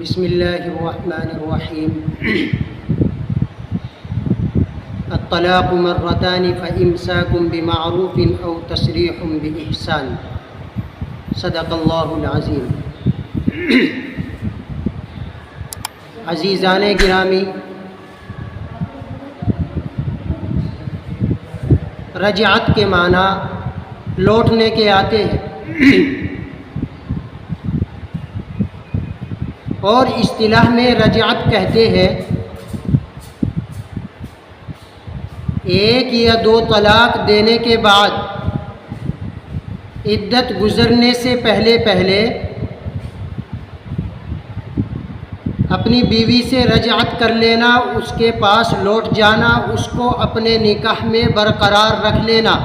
بسم اللہ الرحمن الرحیم الطلاق مرتان فإمساک بمعروف او تسریح بإحسان صدق اللہ العظیم۔ عزیزان گرامی، رجعت کے معنی لوٹنے کے آتے ہیں اور اصطلاح میں رجعت کہتے ہیں ایک یا دو طلاق دینے کے بعد عدت گزرنے سے پہلے اپنی بیوی سے رجعت کر لینا، اس کے پاس لوٹ جانا، اس کو اپنے نکاح میں برقرار رکھ لینا،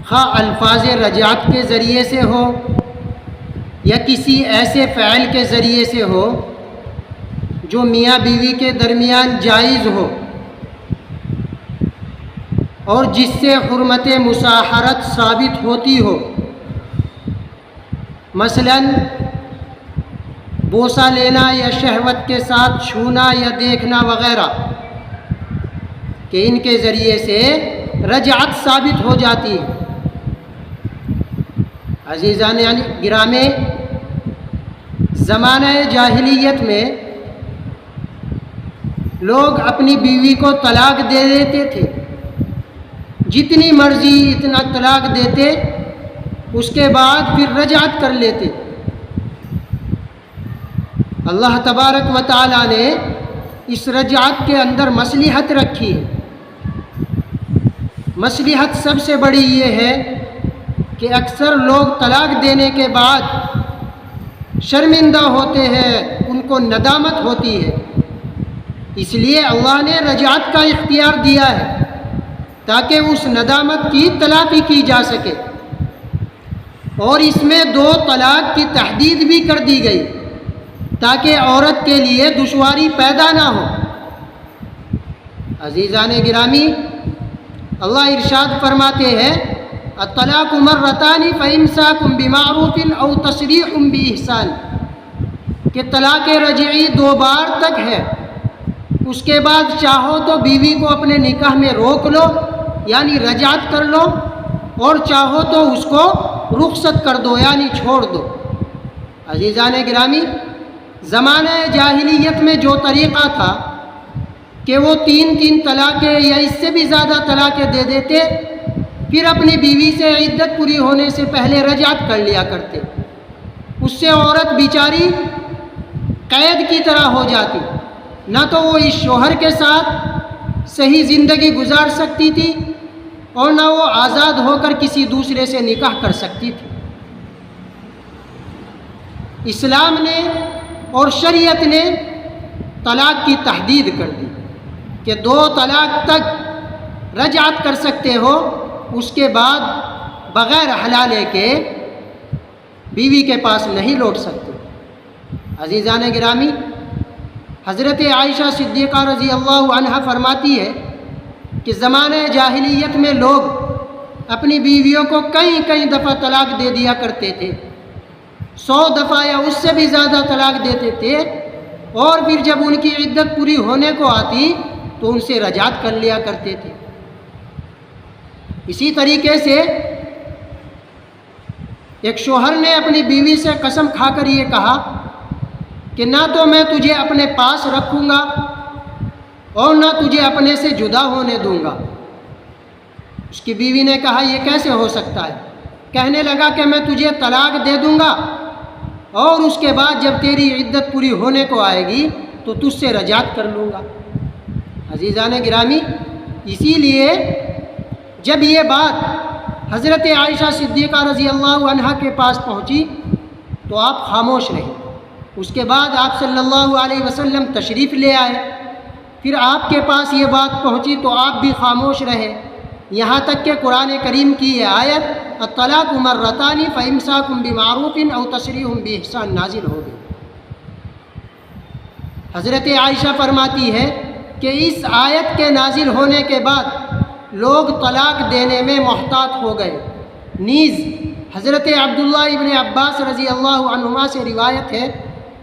خواہ الفاظ رجعت کے ذریعے سے ہو یا کسی ایسے فعل کے ذریعے سے ہو جو میاں بیوی کے درمیان جائز ہو اور جس سے حرمت مصاحرت ثابت ہوتی ہو، مثلا بوسہ لینا یا شہوت کے ساتھ چھونا یا دیکھنا وغیرہ، کہ ان کے ذریعے سے رجعت ثابت ہو جاتی ہے۔ عزیزان گرامی، زمانہ جاہلیت میں لوگ اپنی بیوی کو طلاق دے دیتے تھے، جتنی مرضی اتنا طلاق دیتے، اس کے بعد پھر رجعت کر لیتے۔ اللہ تبارک و تعالی نے اس رجعت کے اندر مصلحت رکھی ہے۔ مصلحت سب سے بڑی یہ ہے کہ اکثر لوگ طلاق دینے کے بعد شرمندہ ہوتے ہیں، ان کو ندامت ہوتی ہے، اس لیے اللہ نے رجعت کا اختیار دیا ہے تاکہ اس ندامت کی تلافی کی جا سکے، اور اس میں دو طلاق کی تحدید بھی کر دی گئی تاکہ عورت کے لیے دشواری پیدا نہ ہو۔ عزیزان گرامی، اللہ ارشاد فرماتے ہیں الطلاق مرتان فإمساک بمعروف او تسریح بإحسان، کہ طلاق رجعی دو بار تک ہے، اس کے بعد چاہو تو بیوی کو اپنے نکاح میں روک لو یعنی رجعت کر لو، اور چاہو تو اس کو رخصت کر دو یعنی چھوڑ دو۔ عزیزان گرامی، زمانہ جاہلیت میں جو طریقہ تھا کہ وہ تین طلاقیں یا اس سے بھی زیادہ طلاقیں دے دیتے، پھر اپنی بیوی سے عدت پوری ہونے سے پہلے رجعت کر لیا کرتے، اس سے عورت بیچاری قید کی طرح ہو جاتی، نہ تو وہ اس شوہر کے ساتھ صحیح زندگی گزار سکتی تھی اور نہ وہ آزاد ہو کر کسی دوسرے سے نکاح کر سکتی تھی۔ اسلام نے اور شریعت نے طلاق کی تحدید کر دی کہ دو طلاق تک رجعت کر سکتے ہو، اس کے بعد بغیر حلالے کے بیوی کے پاس نہیں لوٹ سکتے۔ عزیزان گرامی، حضرت عائشہ صدیقہ رضی اللہ عنہا فرماتی ہے کہ زمانہ جاہلیت میں لوگ اپنی بیویوں کو کئی دفعہ طلاق دے دیا کرتے تھے، 100 دفعہ یا اس سے بھی زیادہ طلاق دیتے تھے، اور پھر جب ان کی عدت پوری ہونے کو آتی تو ان سے رجعت کر لیا کرتے تھے۔ اسی طریقے سے ایک شوہر نے اپنی بیوی سے قسم کھا کر یہ کہا کہ نہ تو میں تجھے اپنے پاس رکھوں گا اور نہ تجھے اپنے سے جدا ہونے دوں گا۔ اس کی بیوی نے کہا یہ کیسے ہو سکتا ہے؟ کہنے لگا کہ میں تجھے طلاق دے دوں گا اور اس کے بعد جب تیری عدت پوری ہونے کو آئے گی تو تجھ سے رجعت کر لوں گا۔ عزیزان گرامی، اسی لیے جب یہ بات حضرت عائشہ صدیقہ رضی اللہ عنہا کے پاس پہنچی تو آپ خاموش رہے۔ اس کے بعد آپ صلی اللہ علیہ وسلم تشریف لے آئے، پھر آپ کے پاس یہ بات پہنچی تو آپ بھی خاموش رہے، یہاں تک کہ قرآن کریم کی یہ آیت الطلاق مرتان فإمساک بمعروف او تسریح بإحسان نازل ہو گئی۔ حضرت عائشہ فرماتی ہے کہ اس آیت کے نازل ہونے کے بعد لوگ طلاق دینے میں محتاط ہو گئے، نیز حضرت عبداللہ ابن عباس رضی اللہ عنہما سے روایت ہے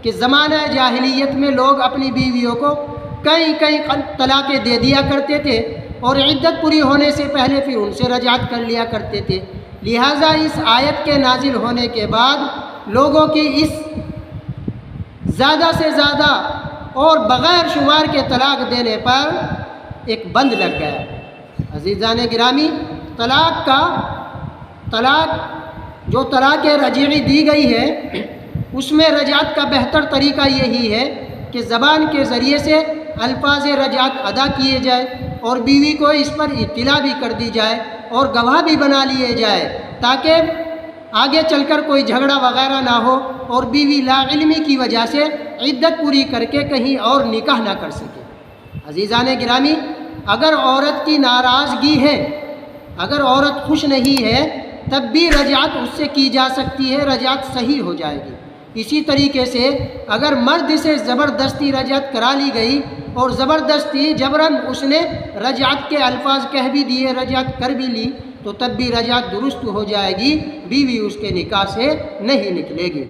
کہ زمانہ جاہلیت میں لوگ اپنی بیویوں کو کئی طلاقیں دے دیا کرتے تھے اور عدت پوری ہونے سے پہلے پھر ان سے رجعت کر لیا کرتے تھے۔ لہٰذا اس آیت کے نازل ہونے کے بعد لوگوں کی اس زیادہ سے زیادہ اور بغیر شمار کے طلاق دینے پر ایک بند لگ گیا۔ عزیزان گرامی، جو طلاق رجعی دی گئی ہے اس میں رجعت کا بہتر طریقہ یہی ہے کہ زبان کے ذریعے سے الفاظ رجعت ادا کیے جائے اور بیوی کو اس پر اطلاع بھی کر دی جائے اور گواہ بھی بنا لیے جائے تاکہ آگے چل کر کوئی جھگڑا وغیرہ نہ ہو اور بیوی لا علمی کی وجہ سے عدت پوری کر کے کہیں اور نکاح نہ کر سکے۔ عزیزان گرامی، اگر عورت کی ناراضگی ہے، اگر عورت خوش نہیں ہے، تب بھی رجعت اس سے کی جا سکتی ہے، رجعت صحیح ہو جائے گی۔ اسی طریقے سے اگر مرد سے زبردستی رجعت کرا لی گئی اور زبردستی جبراً اس نے رجعت کے الفاظ کہہ بھی دیے، رجعت کر بھی لی، تو تب بھی رجعت درست ہو جائے گی، بیوی اس کے نکاح سے نہیں نکلے گی۔